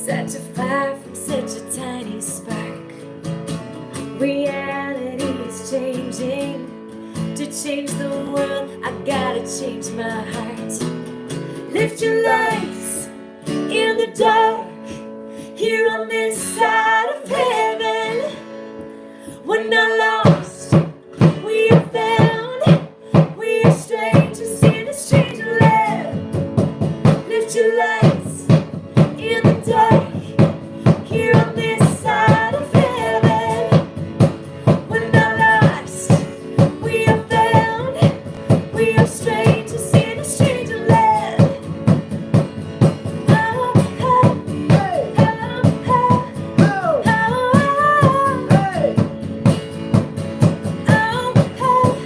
Such a fire from such a tiny spark. Reality is changing. To change the world, I gotta change my heart. Lift your lights in the dark. Here on this side of heaven. We're not lost, we are found. We are strangers in a strange land. Lift your lights in the dark. Here on this side of heaven. We're not lost, we are found. We are strangers in a strange land. Oh, oh, hey, oh, oh, oh, oh, hey. Oh, oh,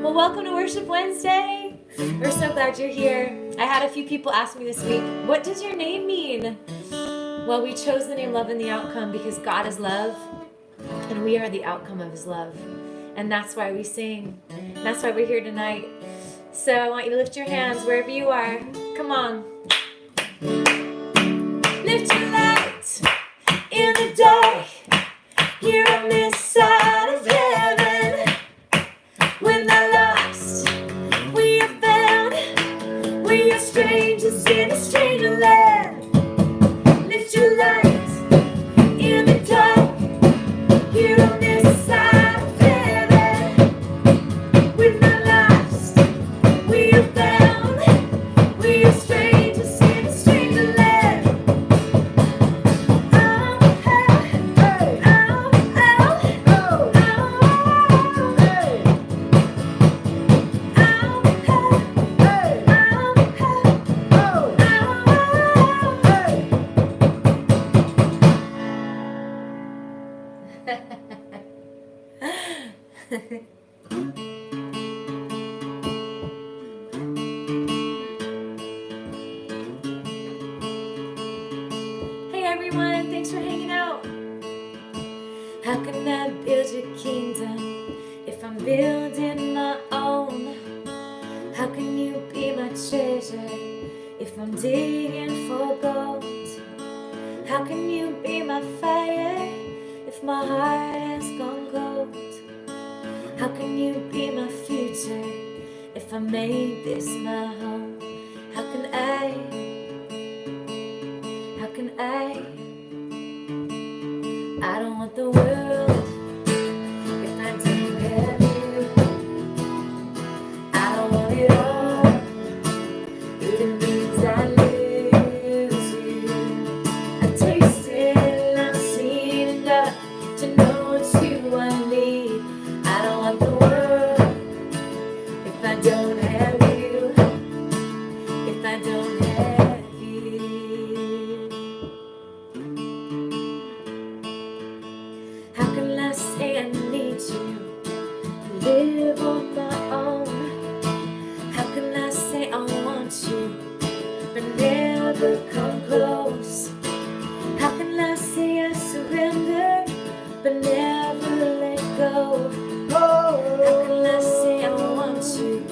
well, welcome to Worship Wednesday. We're so glad you're here. I had a few people ask me this week, what does your name mean? Well, we chose the name Love in the Outcome because God is love, and we are the outcome of His love. And that's why we sing. That's why we're here tonight. So I want you to lift your hands wherever you are. Come on. Lift your light in the dark. Here on this side of heaven. We're not lost, we are found. We are strangers in a strange land. Lift your light in the dark. Here on this side of heaven. We're not lost, we are found. We are strangers in a strange land. Oh, hey, hey, oh, oh, oh, oh, hey. Hey everyone, thanks for hanging out. How can I build your kingdom if I'm building my own? How can you be my treasure if I'm digging for gold? How can you be my fire if my heart has gone cold? How can you be my future if I made this my home? How can I don't want the world if I don't have you. I don't want it all if it means I lose you. I've tasted and I've seen enough to know it's you I need. I don't want the world if I don't have you. If I don't have you. How can I say I need you? Live on my own. How can I say I want you but never come close? How can I say I surrender but never let go? How can I say I want you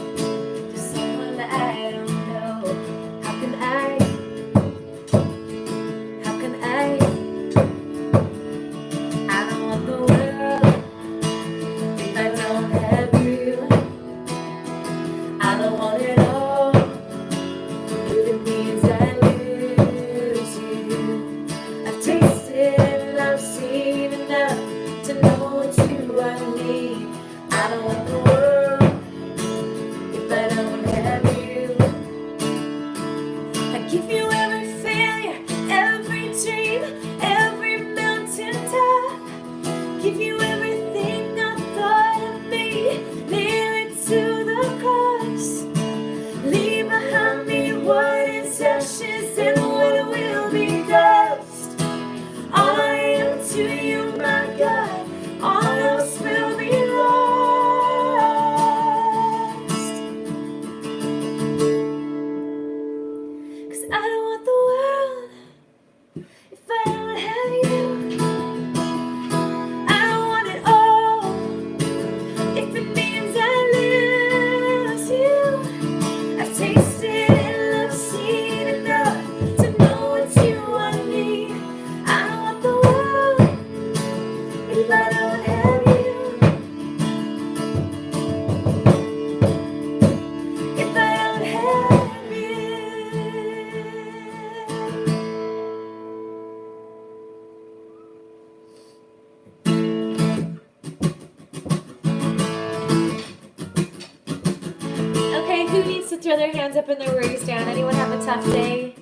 Who needs to throw their hands up and their worries down? Anyone have a tough day?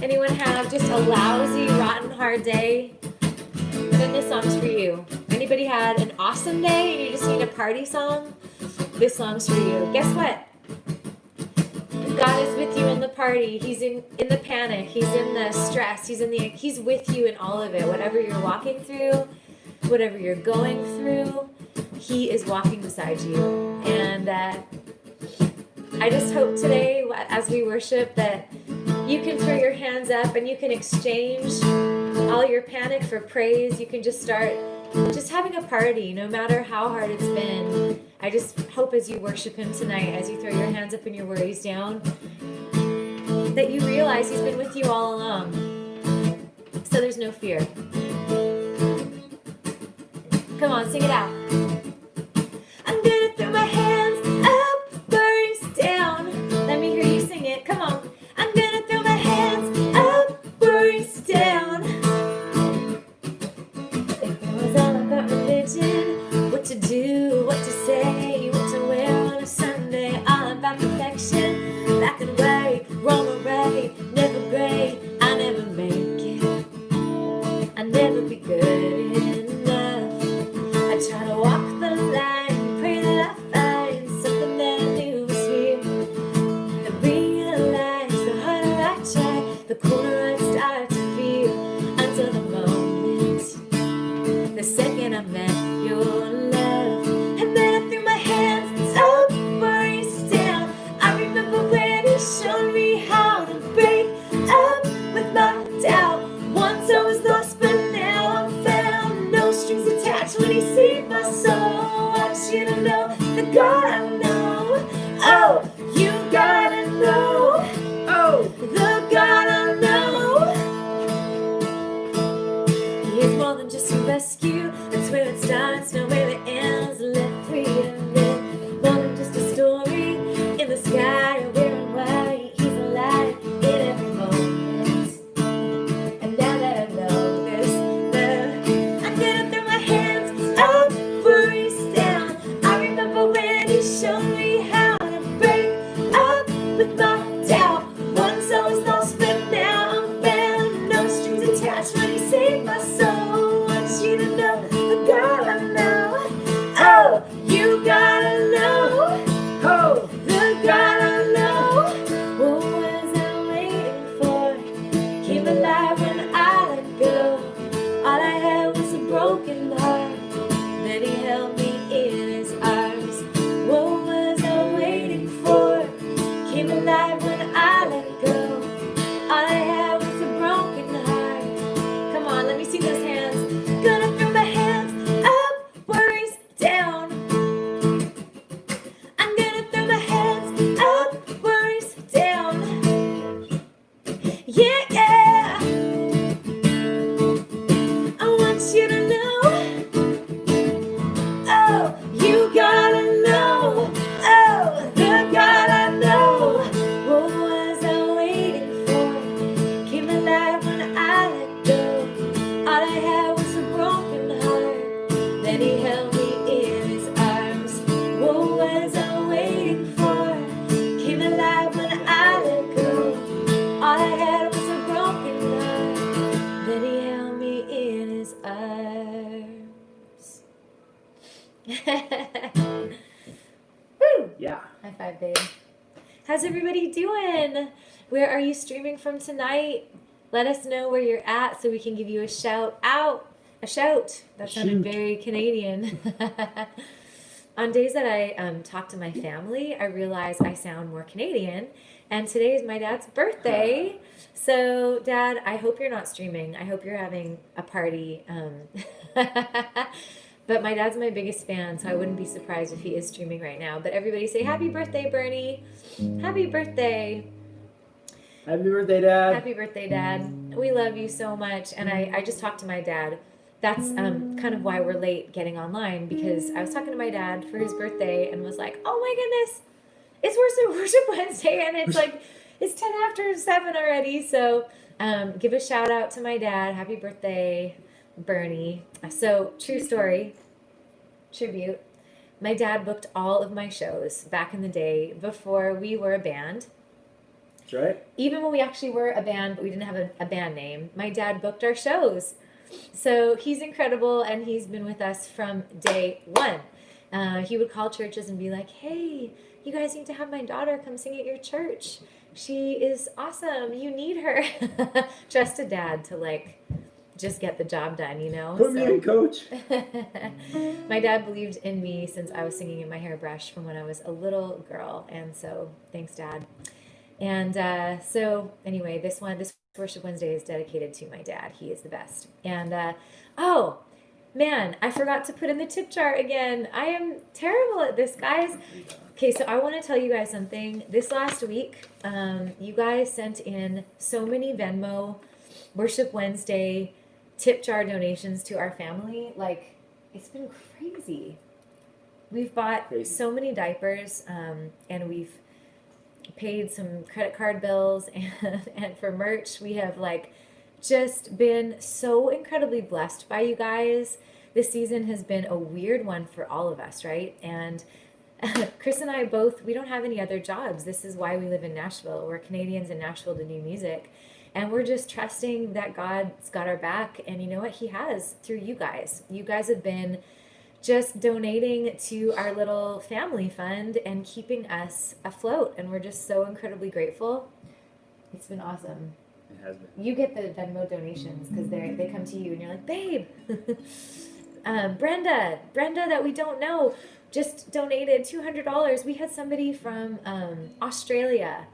Anyone have just a lousy, rotten, hard day? Then this song's for you. Anybody had an awesome day and you just need a party song? This song's for you. Guess what? God is with you in the party. He's in the panic. He's in the stress. He's with you in all of it. Whatever you're walking through, whatever you're going through, He is walking beside you. And I just hope today, as we worship, that you can throw your hands up and you can exchange all your panic for praise. You can just start just having a party, no matter how hard it's been. I just hope as you worship Him tonight, as you throw your hands up and your worries down, that you realize He's been with you all along. So there's no fear. Come on, sing it out. I'm gonna throw my hands up, worries down. Let me hear you sing it. Come on. I'm gonna throw my hands up, worries down. If it was all about religion, what to do, what to say, what to wear on a Sunday, all about perfection, black and white, wrong or right, never great, I never make it, I never be good enough. I try to walk the line, pray that I find something that new is here. I realize the harder I try, the colder I start to feel, until the moment, the second I met your love. And then I threw my hands up, worries down. I remember when you showed me how to break up with my doubt. Once I was lost, but now I'm found. No strings attached when He saved my soul. I want you to know the God I know. Oh, you gotta know. Oh, the God I know. He is more than just a rescue. That's where it starts, not where it ends. Left free to live. More than just a story in the sky or wearing white. He's alive in every moment. And now that I know this, I'm gonna throw my hands up, worries down. I remember when He showed me how to break up with my doubt. Once I was lost, but now I'm found. No strings attached when He saved my soul. I want you to know the God I know. Oh, you gotta know. Oh, the God I know. What was I waiting for? Came alive when I let go. All I had was a broken heart. Then He held me in His arms. What was I waiting for? Came alive when I let go. All I had was a broken heart. Come on, let me see those hands. Gonna throw my hands up, worries down. I'm gonna throw my hands up, worries down. Yeah, yeah. I want you to know. Oh, you gotta know. Oh, the God I know. What was I waiting for? Came alive when I let go. All I had was a broken heart. Then He held me in His arms. What was I waiting for? Came alive when I let go. All I had was a broken heart. Then He held me in His arms. Woo! Yeah. High five, babe. How's everybody doing? Where are you streaming from tonight? Let us know where you're at so we can give you a shout out. A shout. That sounded Shoot. very Canadian. On days that I talk to my family, I realize I sound more Canadian. And today is my dad's birthday. So, Dad, I hope you're not streaming. I hope you're having a party. But my dad's my biggest fan, so I wouldn't be surprised if he is streaming right now. But everybody say, happy birthday, Bernie. Happy birthday. Happy birthday, Dad. Happy birthday, Dad. We love you so much. And I just talked to my dad. That's kind of why we're late getting online, because I was talking to my dad for his birthday and was like, oh my goodness, it's Worship Wednesday, and it's like, it's 10 after 7 already. So give a shout out to my dad. Happy birthday, Bernie. So true story, tribute. My dad booked all of my shows back in the day before we were a band. That's right. Even when we actually were a band, but we didn't have a band name, my dad booked our shows. So he's incredible, and he's been with us from day one. He would call churches and be like, hey, you guys need to have my daughter come sing at your church. She is awesome. You need her. Trusted dad to like just get the job done, you know? Put me in, coach. My dad believed in me since I was singing in my hairbrush from when I was a little girl. And so thanks, Dad. And so anyway, this Worship Wednesday is dedicated to my dad. He is the best. And oh, man, I forgot to put in the tip jar again. I am terrible at this, guys. Okay, so I want to tell you guys something. This last week, you guys sent in so many Venmo Worship Wednesday tip jar donations to our family. Like, it's been crazy. We've bought so many diapers, and we've paid some credit card bills, and for merch, we have like just been so incredibly blessed by you guys. This season has been a weird one for all of us, right? And Chris and I both, we don't have any other jobs. This is why we live in Nashville. We're Canadians in Nashville to do music. And we're just trusting that God's got our back. And you know what? He has through you guys. You guys have been just donating to our little family fund and keeping us afloat. And we're just so incredibly grateful. It's been awesome. It has been. You get the Venmo donations because they come to you and you're like, babe, Brenda that we don't know just donated $200. We had somebody from Australia.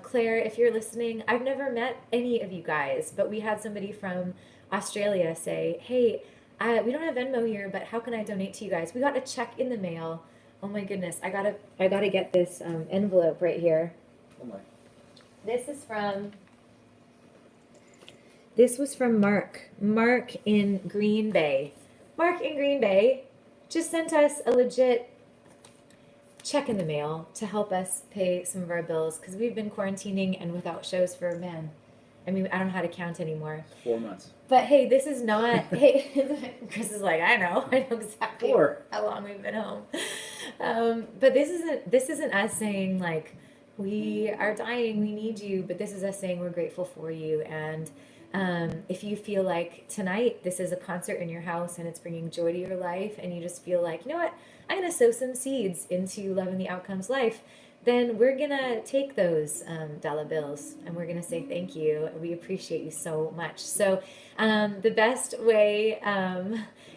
Claire, if you're listening, I've never met any of you guys, but we had somebody from Australia say, hey, we don't have Venmo here, but how can I donate to you guys? We got a check in the mail. Oh my goodness, I gotta get this envelope right here. Oh my. This was from Mark. Mark in Green Bay. Mark in Green Bay just sent us a legit check in the mail to help us pay some of our bills because we've been quarantining and without shows for, man, I mean, I don't know how to count anymore. 4 months. But hey, this is not, hey, Chris is like, I know exactly 4. how long we've been home. But this isn't us saying like, we are dying, we need you, but this is us saying we're grateful for you. And if you feel like tonight this is a concert in your house and it's bringing joy to your life and you just feel like, you know what, I'm going to sow some seeds into Love and the Outcomes life, then we're going to take those dollar bills and we're going to say thank you. We appreciate you so much. So the best way,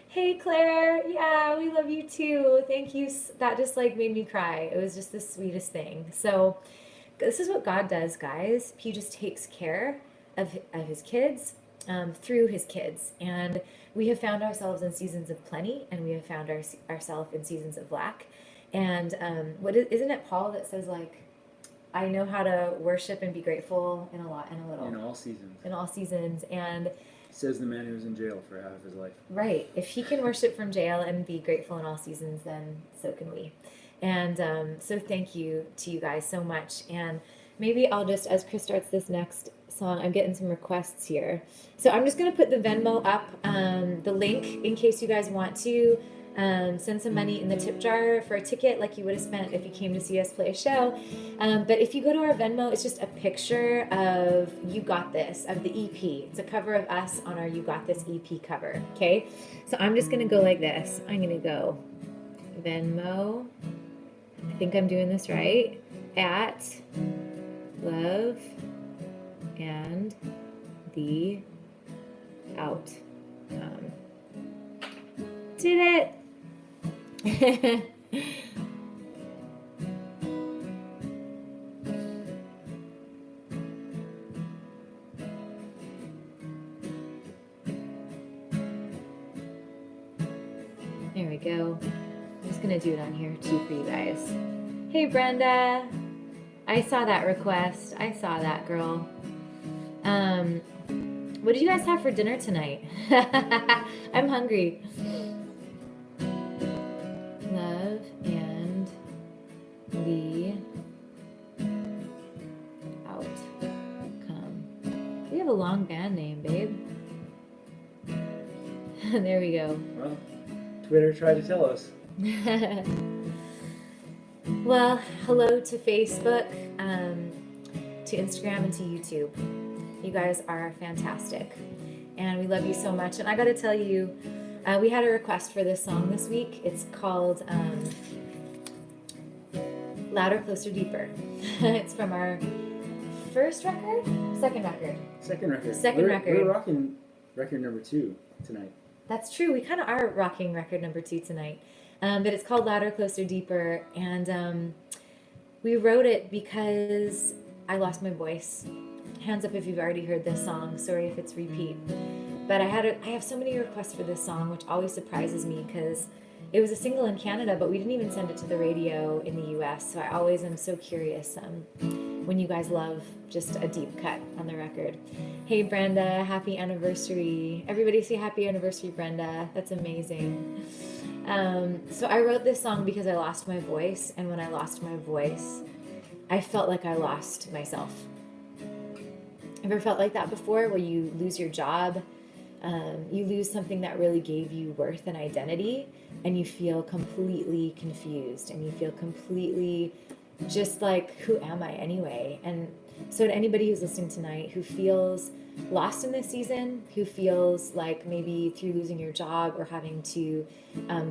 hey Claire, yeah, we love you too. Thank you. That just like made me cry. It was just the sweetest thing. So this is what God does, guys. He just takes care of his kids through his kids. And we have found ourselves in seasons of plenty, and we have found ourselves in seasons of lack. And isn't it Paul that says like, I know how to worship and be grateful in a lot and a little. In all seasons. In all seasons. And says the man who was in jail for half of his life. Right. If he can worship from jail and be grateful in all seasons, then so can we. And so thank you to you guys so much. And maybe I'll just, as Chris starts this next song, I'm getting some requests here. So I'm just going to put the Venmo up, the link, in case you guys want to send some money in the tip jar for a ticket like you would have spent if you came to see us play a show. But if you go to our Venmo, it's just a picture of You Got This, of the EP. It's a cover of us on our You Got This EP cover, okay? So I'm just going to go like this. I'm going to go Venmo, I think I'm doing this right, at Love and the Outcome. Did it! There we go. I'm just gonna do it on here too for you guys. Hey Brenda! I saw that request. I saw that, girl. What did you guys have for dinner tonight? I'm hungry. Love and the Outcome. We have a long band name, babe. There we go. Well, Twitter tried to tell us. Well, hello to Facebook, to Instagram, and to YouTube. You guys are fantastic, and we love you so much. And I got to tell you, we had a request for this song this week. It's called Louder, Closer, Deeper. It's from our first record? Second record. Second record. Second record. We're rocking record number 2 tonight. That's true. We kind of are rocking record number 2 tonight. But it's called Louder, Closer, Deeper. And we wrote it because I lost my voice. Hands up if you've already heard this song. Sorry if it's repeat. But I have so many requests for this song, which always surprises me because it was a single in Canada, but we didn't even send it to the radio in the US. So I always am so curious when you guys love just a deep cut on the record. Hey Brenda, happy anniversary. Everybody say happy anniversary, Brenda. That's amazing. So I wrote this song because I lost my voice, and when I lost my voice, I felt like I lost myself. Ever felt like that before, where you lose your job, you lose something that really gave you worth and identity, and you feel completely confused, and you feel completely just like, who am I anyway? And so to anybody who's listening tonight who feels lost in this season, who feels like maybe through losing your job or having to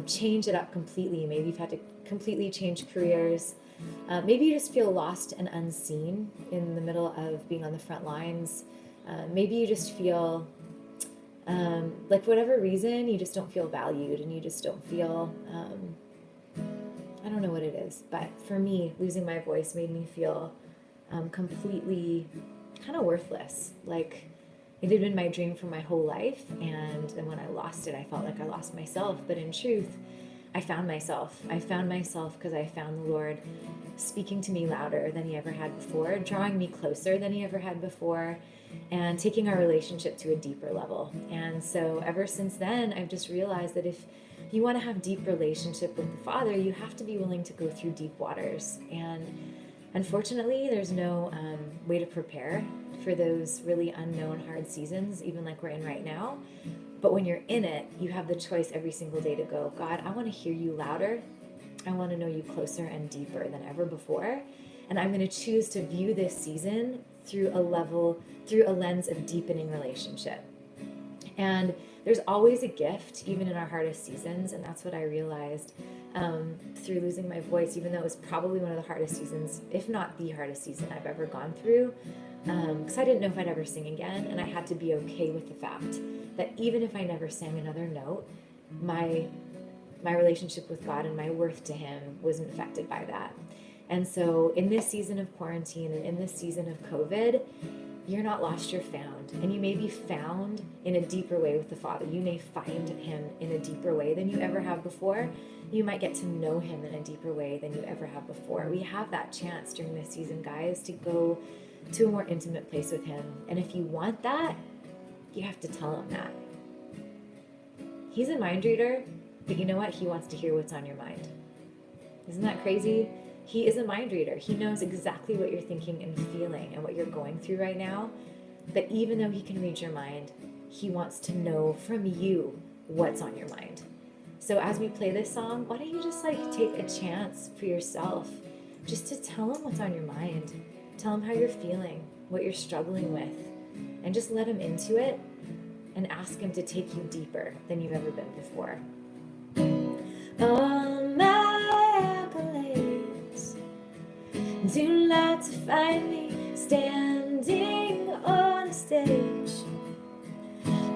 change it up completely, maybe you've had to completely change careers, maybe you just feel lost and unseen in the middle of being on the front lines, maybe you just feel like for whatever reason you just don't feel valued, and you just don't feel I don't know what it is, but for me, losing my voice made me feel completely kind of worthless. Like it had been my dream for my whole life, and then when I lost it, I felt like I lost myself. But in truth, I found myself. I found myself because I found the Lord speaking to me louder than he ever had before, drawing me closer than he ever had before, and taking our relationship to a deeper level. And so ever since then, I've just realized that if you want to have deep relationship with the Father, you have to be willing to go through deep waters. And unfortunately, there's no way to prepare for those really unknown hard seasons, even like we're in right now. But when you're in it, you have the choice every single day to go, God, I want to hear you louder. I want to know you closer and deeper than ever before. And I'm going to choose to view this season through a lens of deepening relationship. And there's always a gift, even in our hardest seasons. And that's what I realized through losing my voice, even though it was probably one of the hardest seasons, if not the hardest season I've ever gone through. Because I didn't know if I'd ever sing again. And I had to be okay with the fact that even if I never sang another note, my relationship with God and my worth to him wasn't affected by that. And so in this season of quarantine and in this season of COVID, you're not lost, you're found. And you may be found in a deeper way with the Father. You may find him in a deeper way than you ever have before. You might get to know him in a deeper way than you ever have before. We have that chance during this season, guys, to go to a more intimate place with him. And if you want that, you have to tell him that. He's a mind reader, but you know what? He wants to hear what's on your mind. Isn't that crazy? He is a mind reader. He knows exactly what you're thinking and feeling and what you're going through right now. But even though he can read your mind, he wants to know from you what's on your mind. So as we play this song, why don't you just take a chance for yourself just to tell him what's on your mind. Tell him how you're feeling, what you're struggling with, and just let him into it and ask him to take you deeper than you've ever been before. All my accolades do not find me standing on a stage.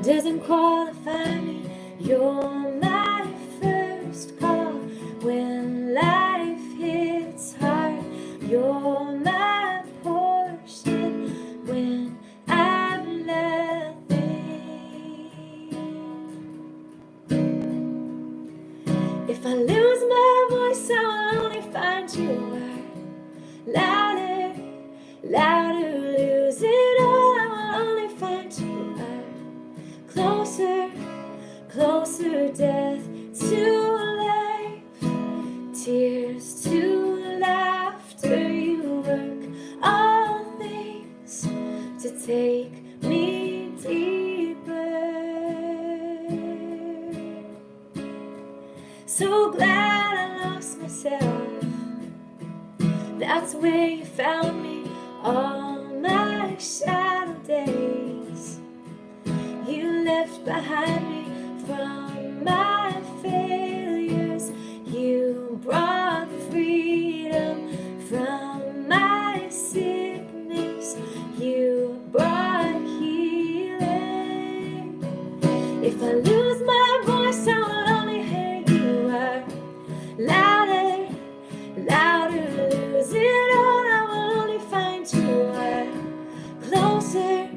Doesn't qualify me. You're my first call when life hits hard. You're my portion when I'm nothing. If I lose my voice, I will only find you louder, louder. Lose it all, I will only find you closer, closer. Death to life, tears to laughter. You work all things to take me deeper. So glad That's where you found me all my shadow days. You left behind me from my failures. You brought freedom from my sickness. You brought healing. If I lose my voice, I will only hear you are louder, louder. Lose it all, I will only find you are closer,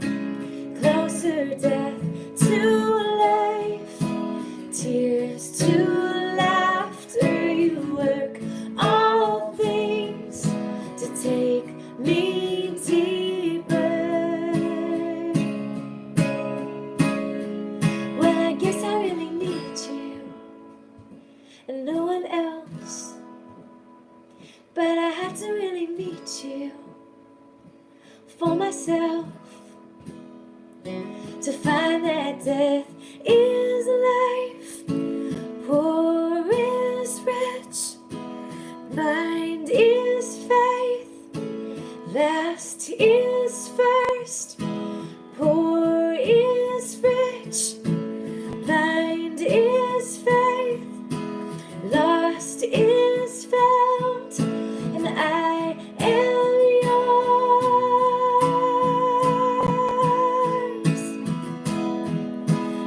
closer. Death to life, tears to laughter. You work all things to take me deeper. Well, I guess I really need you and no one else, but I had to really meet you for myself, to find that death is life, poor is rich, blind is faith, last is first, poor is rich, blind is faith, lost is found, and I am yours.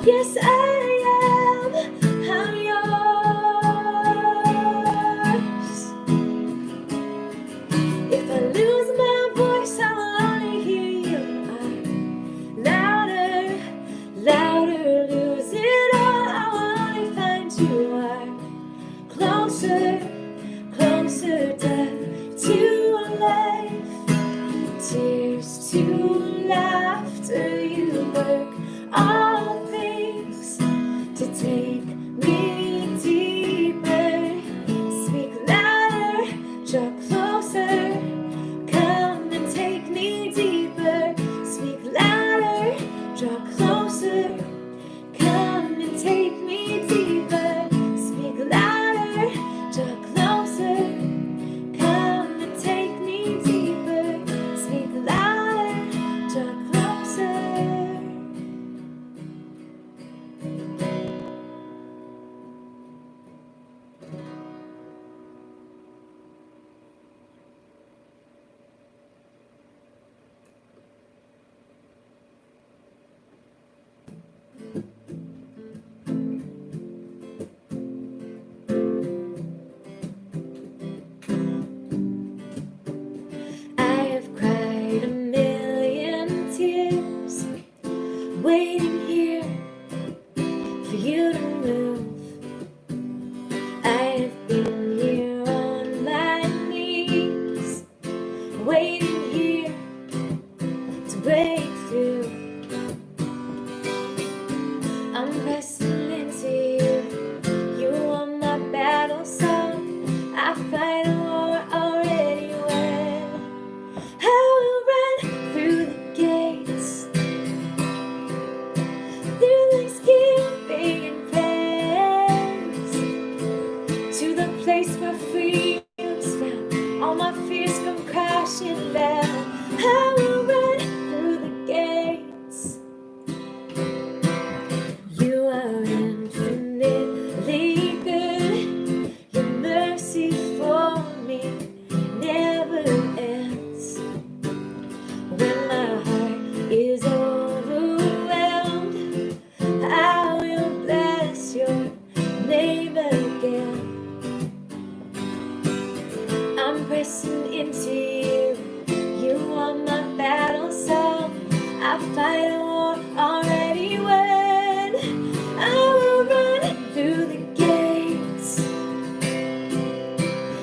Yes, I am. I'm yours. If I lose my voice, I will only hear you louder, louder. Lose it all, I will only find you are closer, closer. Death to life, tears to laughter. You work all things to take me deeper. Speak louder, draw closer, come and take me deeper. Speak louder, draw closer, come and take me deeper. Speak louder, draw closer, come and take me deeper. Speak louder, draw closer. I have cried a million tears, waiting here for you to move. I have been here on my knees, waiting here to break through. I'm pressing into you. You are my battle song. I fight a war already won. I will run through the gates, through thanksgiving and praise, to the place where freedom's found. All my fears come crashing down. I will run through the gates. You are infinitely good. Your mercy for me never ends. When my heart is overwhelmed, I will bless your name again. I'm pressing into you. You are my battle song. I fight a war already won. I will run through the gates,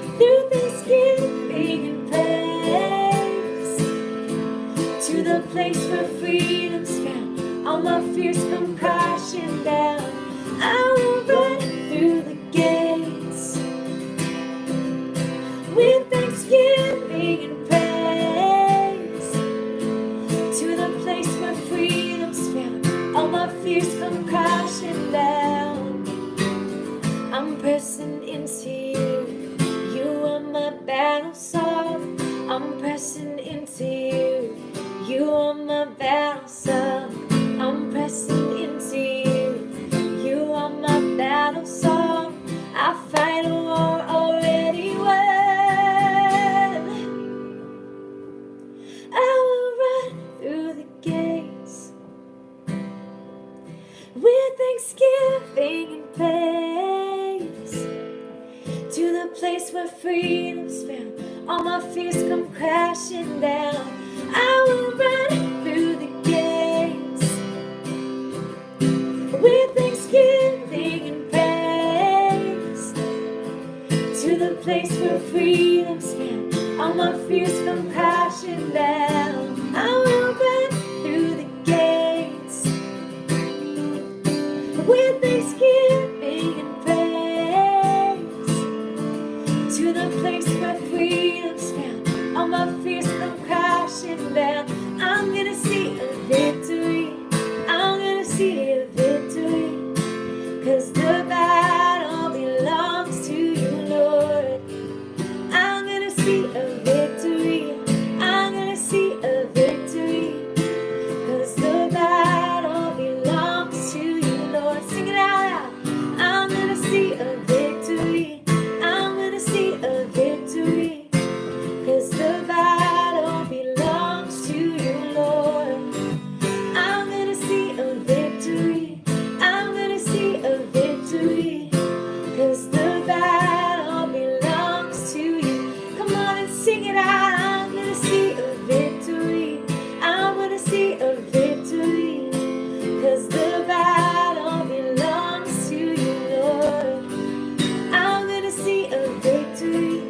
through thanksgiving and praise, to the place where freedom's found. All my fears come crashing down. I will run through the gates with thanksgiving and praise, to the place where freedom's found. All my fears come crashing down. I'm pressing into you. You are my battle song. fears come crashing down, I will run through the gates with thanksgiving and praise to the place where freedom's found. All my fears come crashing down, I will run through the gates with thanksgiving and praise to the place where freedom's found. All my fears come crashing down. I'm gonna see a victory. I'm gonna see a victory. 'Cause the battle belongs to you, Lord. I'm gonna see a victory. I'm gonna see a victory. 'Cause the battle belongs to you, Lord. Sing it out loud. I'm gonna see a victory. I'm gonna see a victory. 'Cause the battle belongs to you, Lord. I'm gonna see a victory. I'm gonna see a victory. 'Cause the battle belongs to you. Come on and sing it out. I'm gonna see a victory. I'm gonna see a victory. 'Cause the battle belongs to you, Lord. I'm gonna see a victory.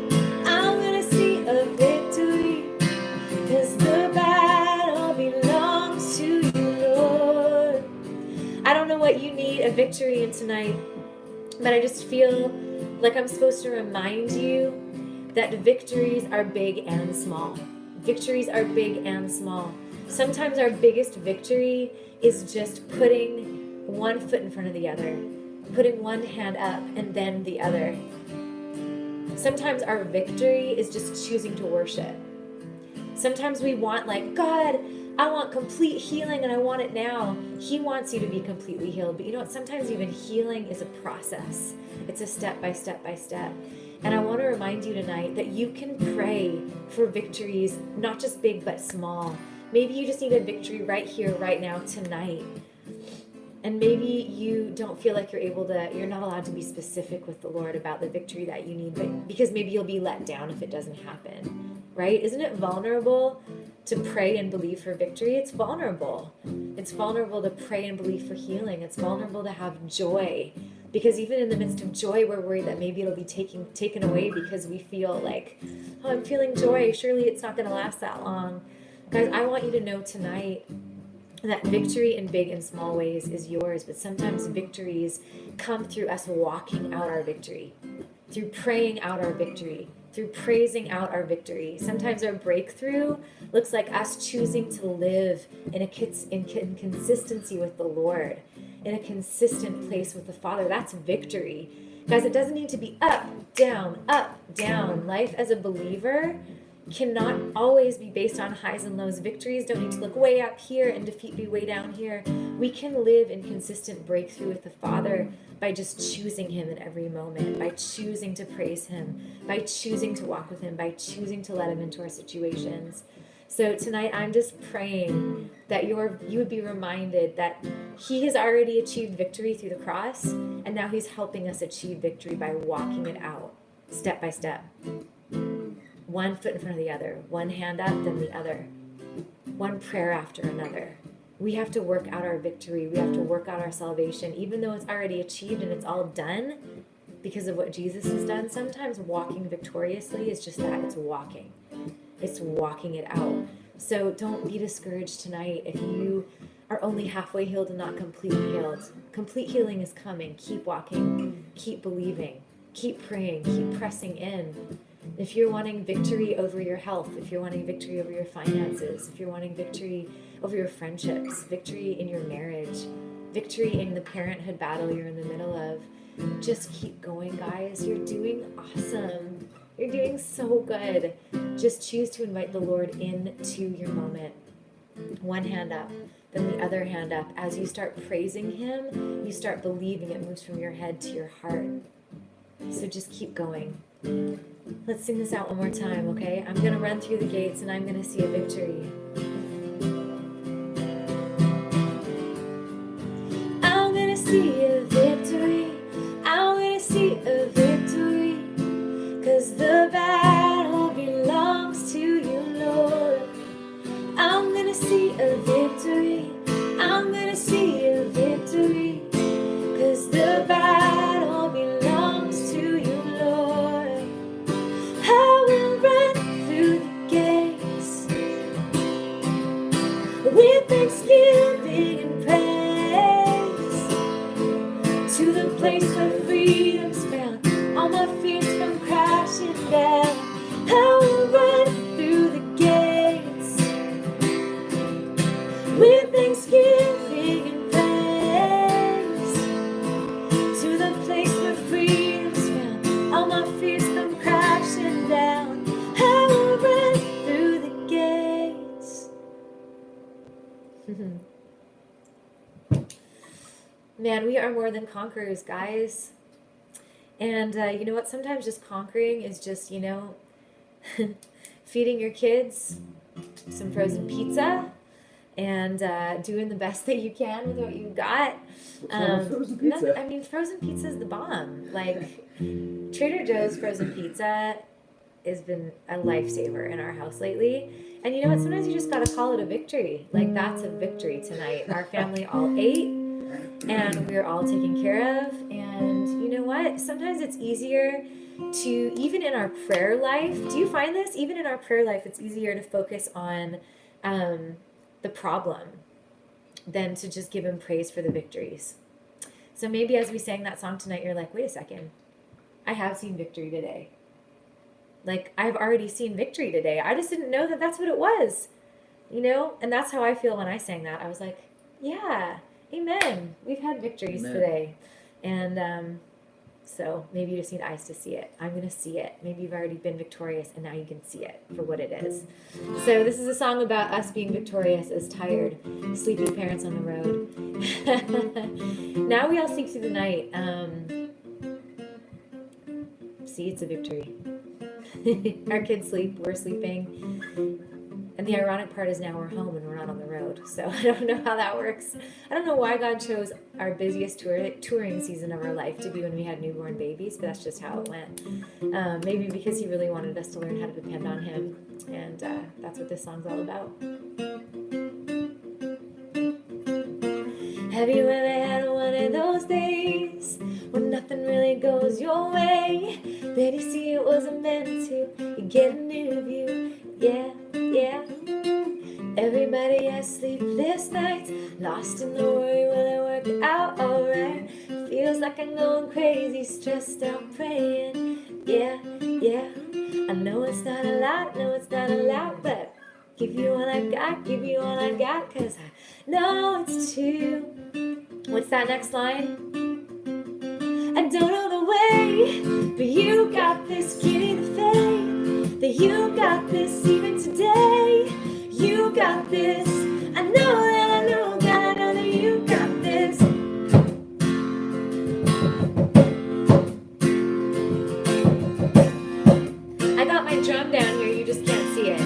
I'm gonna see a victory. 'Cause the battle belongs to you, Lord. I don't know what you need a victory in tonight, but I just feel like I'm supposed to remind you that victories are big and small. Victories are big and small. Sometimes our biggest victory is just putting one foot in front of the other, putting one hand up and then the other. Sometimes our victory is just choosing to worship. Sometimes we want, like, God, I want complete healing and I want it now. He wants you to be completely healed. But you know what? Sometimes even healing is a process. It's a step by step by step. And I want to remind you tonight that you can pray for victories, not just big, but small. Maybe you just need a victory right here, right now, tonight. And maybe you don't feel like you're not allowed to be specific with the Lord about the victory that you need, but because maybe you'll be let down if it doesn't happen, right? Isn't it vulnerable to pray and believe for victory? It's vulnerable. It's vulnerable to pray and believe for healing. It's vulnerable to have joy, because even in the midst of joy, we're worried that maybe it'll be taken away because we feel like, oh, I'm feeling joy. Surely it's not going to last that long. Guys, I want you to know tonight that victory in big and small ways is yours, but sometimes victories come through us walking out our victory, through praying out our victory, through praising out our victory. Sometimes our breakthrough looks like us choosing to live in consistency with the Lord, in a consistent place with the Father. That's victory. Guys, it doesn't need to be up, down, up, down. Life as a believer cannot always be based on highs and lows. Victories don't need to look way up here and defeat be way down here. We can live in consistent breakthrough with the Father by just choosing Him in every moment, by choosing to praise Him, by choosing to walk with Him, by choosing to let Him into our situations. So tonight I'm just praying that you would be reminded that He has already achieved victory through the cross, and now He's helping us achieve victory by walking it out step by step. One foot in front of the other, one hand up, then the other, one prayer after another. We have to work out our victory. We have to work out our salvation, even though it's already achieved and it's all done because of what Jesus has done. Sometimes walking victoriously is just that. It's walking. It's walking it out. So don't be discouraged tonight if you are only halfway healed and not completely healed. Complete healing is coming. Keep walking. Keep believing. Keep praying. Keep pressing in. If you're wanting victory over your health, if you're wanting victory over your finances, if you're wanting victory over your friendships, victory in your marriage, victory in the parenthood battle you're in the middle of, just keep going, guys. You're doing awesome. You're doing so good. Just choose to invite the Lord into your moment. One hand up, then the other hand up. As you start praising Him, you start believing. It moves from your head to your heart. So just keep going. Let's sing this out one more time, okay? I'm going to run through the gates and I'm going to see a victory. I'm going to see a victory. I'm going to see a victory. 'Cause the battle belongs to gonna see a victory. I'm gonna see a victory. 'Cause the battle belongs to you, Lord. I will run through the gates with thanksgiving and praise, to the place where freedom's found, all my fears come crashing down. I will run through the gates with thanksgiving and praise, to the place where freedom's found, all my fears come crashing down. I will run through the gates. Man, we are more than conquerors, guys. And you know what? Sometimes just conquering is just, feeding your kids some frozen pizza and doing the best that you can with what you got. What's wrong with frozen pizza? I mean, frozen pizza is the bomb. Like, Trader Joe's frozen pizza has been a lifesaver in our house lately. And you know what? Sometimes you just gotta call it a victory. Like, that's a victory tonight. Our family all ate, and we were all taken care of. And you know what? Sometimes it's easier to, even in our prayer life, do you find this? Even in our prayer life, it's easier to focus on the problem than to just give him praise for the victories. So maybe as we sang that song tonight, you're like, wait a second. I have seen victory today. Like, I've already seen victory today. I just didn't know that that's what it was, And that's how I feel when I sang that. I was like, yeah, amen. We've had victories today. And so maybe you just need eyes to see it. I'm going to see it. Maybe you've already been victorious, and now you can see it for what it is. So this is a song about us being victorious as tired, sleepy parents on the road. Now we all sleep through the night. See, it's a victory. Our kids sleep, we're sleeping. And the ironic part is now we're home and we're not on the road. So I don't know how that works. I don't know why God chose our busiest touring season of our life to be when we had newborn babies, but that's just how it went. Maybe because he really wanted us to learn how to depend on him. And that's what this song's all about. Have you ever had one of those days when nothing really goes your way? Then you see it wasn't meant to. You get a new view. Yeah. Everybody has sleepless nights, lost in the worry, will it work out alright? Feels like I'm going crazy, stressed out, praying. Yeah. I know it's not a lot, but give you all I got, 'cause I know it's true. What's that next line? I don't know the way, but you got this, give me the faith that you got this even today. You got this. I know that you got this. I got my drum down here, you just can't see it.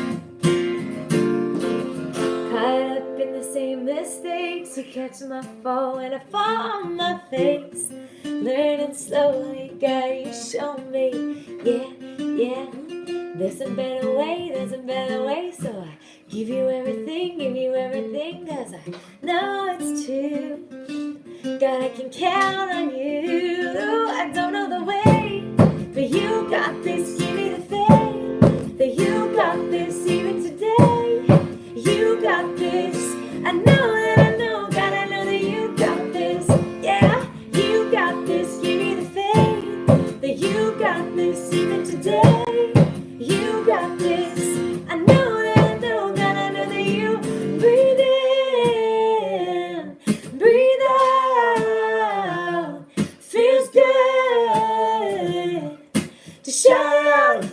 Caught up in the same mistakes, you catch my fall when I fall on my face. Learning slowly, God, you show me. Yeah. There's a better way, so I give you everything, 'cause I know it's true. God, I can count on you. I don't know the way, but you got this, give me the faith that you got this even today. You got this. I know, God, I know that you got this. Yeah, you got this, give me the faith that you got this even today. You got this. I know, God, I know that you breathe in, breathe out. Feels good to shout it out.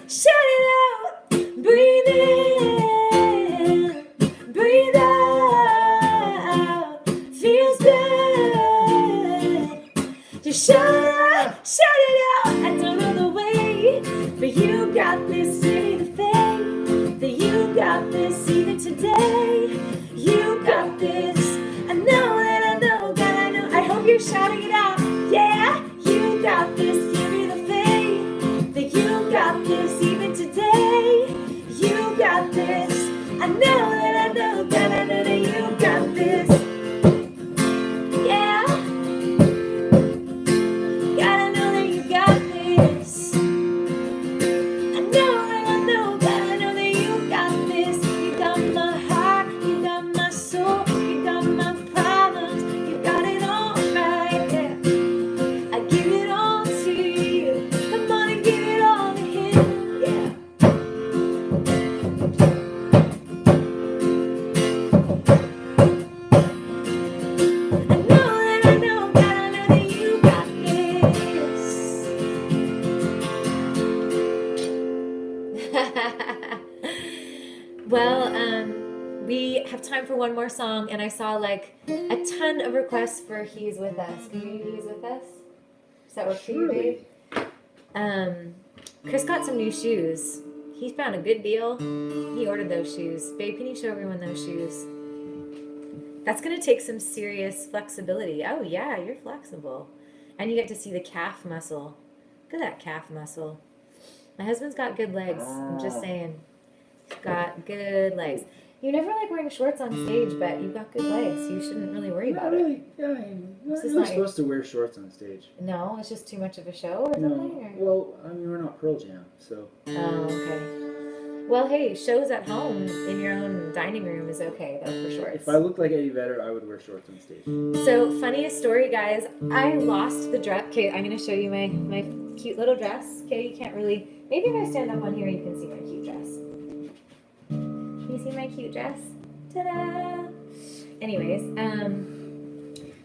Breathe in, breathe out. Feels good to shout it out. I don't know the way, but you got this, give me the faith that you got this even today. You got this. I know, God, I know. I hope you're shouting it out. Yeah, you got this, give me the faith that you got this even today. You got this. I know, know that you got this. Yeah. Gotta know that you got this. I know that you got this. You got my heart, you got my soul, you got my problems, you got it all right, yeah. I give it all to you. Come on and give it all to him, yeah. I know, gotta know that you got this. Well, we have time for one more song, and I saw like a ton of requests for He's With Us. Can you do He's With Us? Does that work for you, babe? Chris got some new shoes. He found a good deal. He ordered those shoes. Babe, can you show everyone those shoes? That's going to take some serious flexibility. Oh, yeah, you're flexible. And you get to see the calf muscle. Look at that calf muscle. My husband's got good legs. I'm just saying. He's got good legs. You never like wearing shorts on stage, but you've got good legs. You shouldn't really worry about it. Yeah, you're This is not not supposed to wear shorts on stage. No, it's just too much of a show or No, something? Or? well, I mean, we're not Pearl Jam, so. Oh, okay. Well, hey, shows at home in your own dining room is okay, though, for shorts. If I looked like Eddie Vedder, I would wear shorts on stage. So, funniest story, guys. I lost the dress. Okay, I'm going to show you my cute little dress. Okay, you can't really... Maybe if I stand up on here, you can see my cute dress. Can you see my cute dress? Ta-da! Anyways,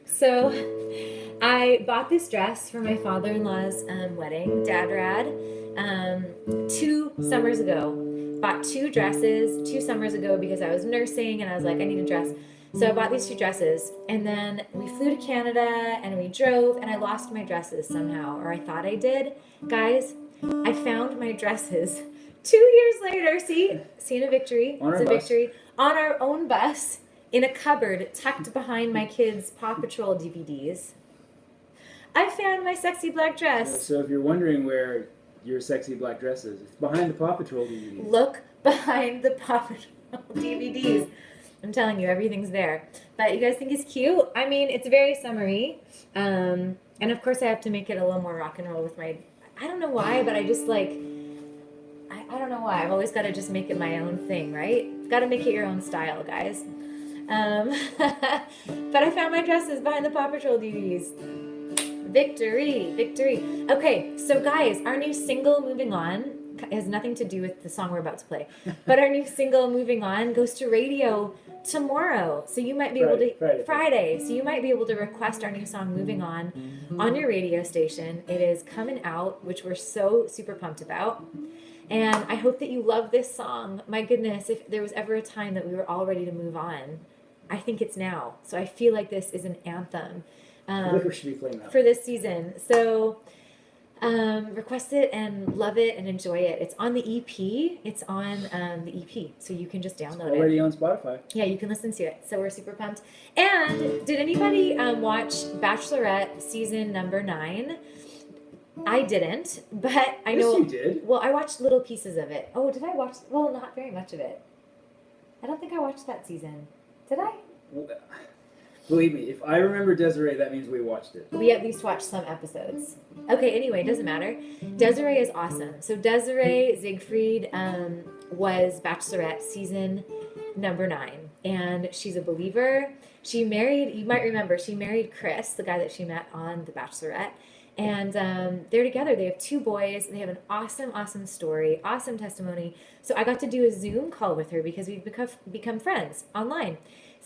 so I bought this dress for my father-in-law's wedding, Dad Rad, 2 summers ago. Bought 2 dresses 2 summers ago because I was nursing and I was like, I need a dress. So I bought these 2 dresses, and then we flew to Canada and we drove, and I lost my dresses somehow, or I thought I did. Guys, I found my dresses 2 years later. See in a victory. On It's our a bus. victory. On our own bus, in a cupboard tucked behind my kids' Paw Patrol DVDs. I found my sexy black dress. So if you're wondering where your sexy black dress is, it's behind the Paw Patrol DVDs. Look behind the Paw Patrol DVDs. I'm telling you, everything's there. But you guys think it's cute? I mean, it's very summery. And of course, I have to make it a little more rock and roll with my... I don't know why, but I just like... I don't know why. I've always got to just make it my own thing, right? Got to make it your own style, guys. But I found my dresses behind the Paw Patrol DVDs. Victory, victory. Okay, so guys, our new single, Moving On, has nothing to do with the song we're about to play. But our new single, Moving On, goes to radio tomorrow. So you might be able to... Friday. So you might be able to request our new song, Moving On your radio station. It is coming out, which we're so super pumped about. And I hope that you love this song. My goodness, if there was ever a time that we were all ready to move on, I think it's now. So I feel like this is an anthem I think we should be playing that for this season. So request it and love it and enjoy it. It's on the EP. It's on the EP, so you can just download it. already on Spotify. Yeah, you can listen to it. So we're super pumped. And did anybody watch Bachelorette season number 9? I didn't, but I know. Yes, you did. Well, I watched little pieces of it. Oh, did I watch? Well, not very much of it. I don't think I watched that season. Did I? Well, believe me, if I remember Desiree, that means we watched it. We at least watched some episodes. Okay, anyway, doesn't matter. Desiree is awesome. So Desiree Siegfried was Bachelorette season number 9. And she's a believer. She married, you might remember, she married Chris, the guy that she met on The Bachelorette. And they're together. They have 2 boys. They have an awesome, awesome story, awesome testimony. So I got to do a Zoom call with her because we've become friends online.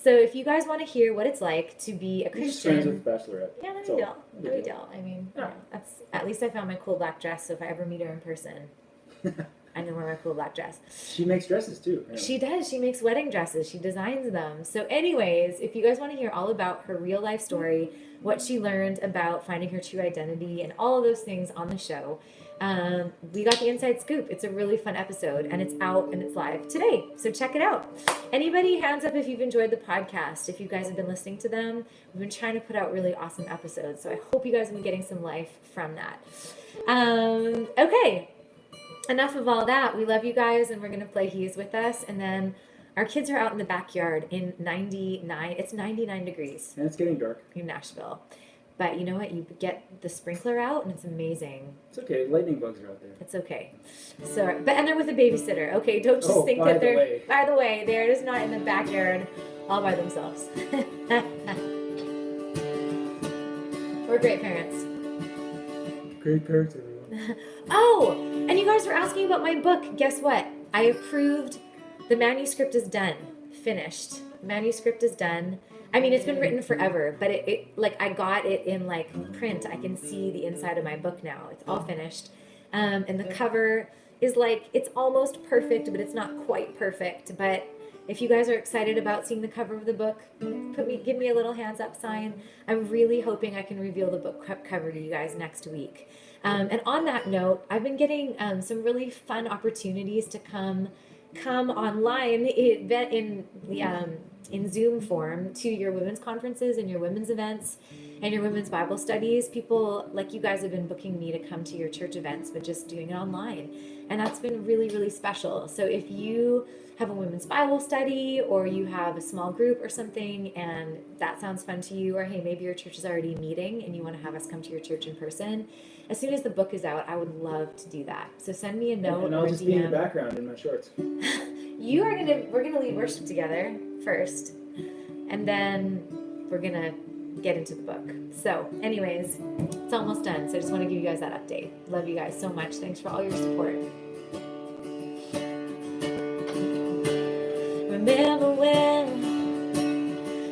So if you guys want to hear what it's like to be a We're just Christian, friends with Bachelorette. yeah, no That's big all. deal. No big deal. I mean, Yeah. that's at least I found my cool black dress. So if I ever meet her in person, I know wear my cool black dress. She makes dresses too. Yeah. She does. She makes wedding dresses. She designs them. So anyways, if you guys want to hear all about her real life story, what she learned about finding her true identity and all of those things on the show, we got the inside scoop. It's a really fun episode and it's out and it's live today. So check it out. Anybody, hands up if you've enjoyed the podcast, if you guys have been listening to them. We've been trying to put out really awesome episodes. So I hope you guys have been getting some life from that. Okay. Enough of all that. We love you guys, and we're going to play He Is With Us, and then Our kids are out in the backyard in 99. It's 99 degrees And it's getting dark. in Nashville. But you know what? You get the sprinkler out and it's amazing. It's okay. Lightning bugs are out there. It's okay. So, and they're with a babysitter. Okay, don't just think by that the they're. way. By the way, they're just not in the backyard all by themselves. We're great parents. Great parents, everyone. Oh, and you guys were asking about my book. Guess what? I approved. The manuscript is done. Finished. Manuscript is done. I mean, it's been written forever, but it like I got it in like print. I can see the inside of my book now. It's all finished. And the cover is like, it's almost perfect, but it's not quite perfect. But if you guys are excited about seeing the cover of the book, give me a little hands up sign. I'm really hoping I can reveal the book cover to you guys next week. And on that note, I've been getting some really fun opportunities to come online in Zoom form to your women's conferences and your women's events and your women's Bible studies. People like you guys have been booking me to come to your church events, but just doing it online. And that's been really, really special. So if you have a women's Bible study or you have a small group or something and that sounds fun to you, or hey, maybe your church is already meeting and you want to have us come to your church in person, as soon as the book is out, I would love to do that. So send me a note And or I'll a just be in the DM. background in my shorts. We're gonna lead worship together first, and then we're gonna get into the book. So anyways, it's almost done, so I just want to give you guys that update. Love you guys so much. Thanks for all your support. Remember when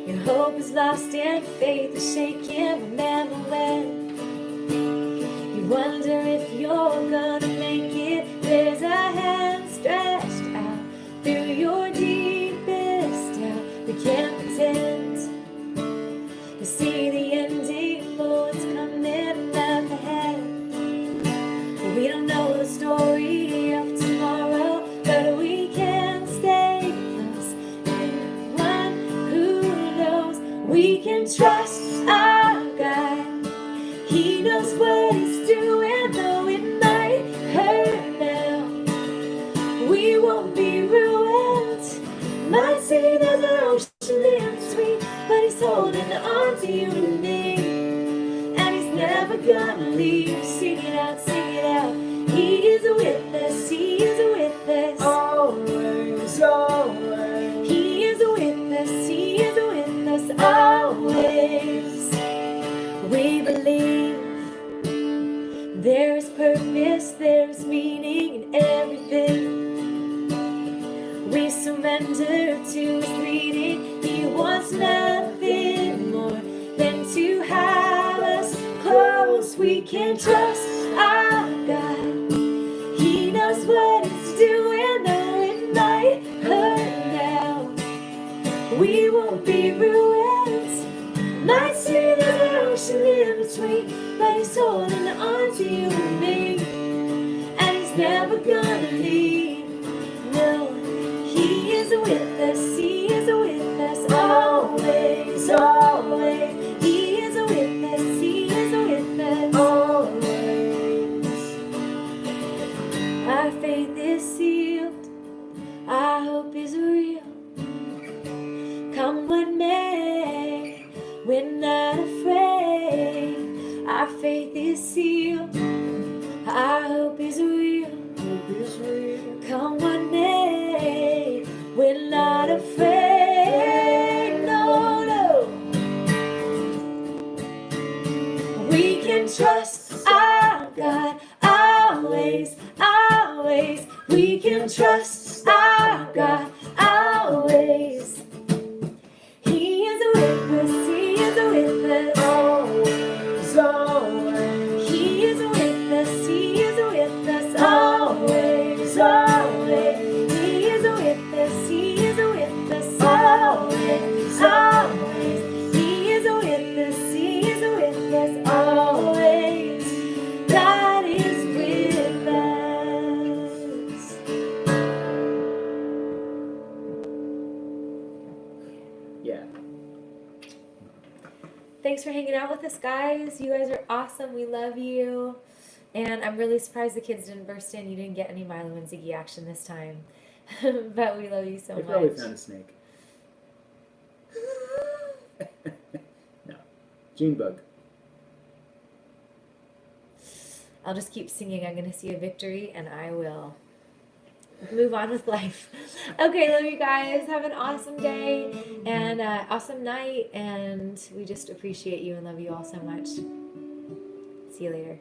your hope is lost and faith is shaking. Remember when you wonder if you're gonna make it. There's a hand stretched out through your deepest doubt. We can't pretend to see the ending, though it's coming up ahead. We don't know the story of tomorrow, but we can stay close. Anyone who knows, we can trust our God. He knows what he's doing, though it might hurt now. We won't be ruined. Might say there's an ocean in between, but he's holding on to you and me. And he's never gonna leave. Sing it out, sing it out. He is with us, he is with us. Always, always. He is with us, he is with us always. We believe there is purpose, there is meaning in everything. We surrender to his leading. He wants nothing more than to have us close. We can trust our God. He knows what he's doing, though it might hurt now. We won't be ruined. Might say there's an ocean in between, but he's holding on to you and me. And he's never gonna leave. No, he is with us, he is with us always, always. He is with us, he is with us always. Our faith is sealed, our hope is real. Come what may, we're not afraid. Our faith is sealed, our hope is real. Come what may, we're not afraid. No, no. We can trust our God always, always. We can trust our God always. He is with us, he is with us. Always, always. He is with us, he is with us always, always. He is with us, he is with us always, always. He is with us, he is with us always. God is with us. Yeah. Thanks for hanging out with us, guys. You guys are awesome. We love you. And I'm really surprised the kids didn't burst in. You didn't get any Milo and Ziggy action this time. But we love you so They much. probably found a snake. No. June bug. I'll just keep singing. I'm going to see a victory and I will move on with life. Okay, love you guys. Have an awesome day and awesome night. And we just appreciate you and love you all so much. See you later.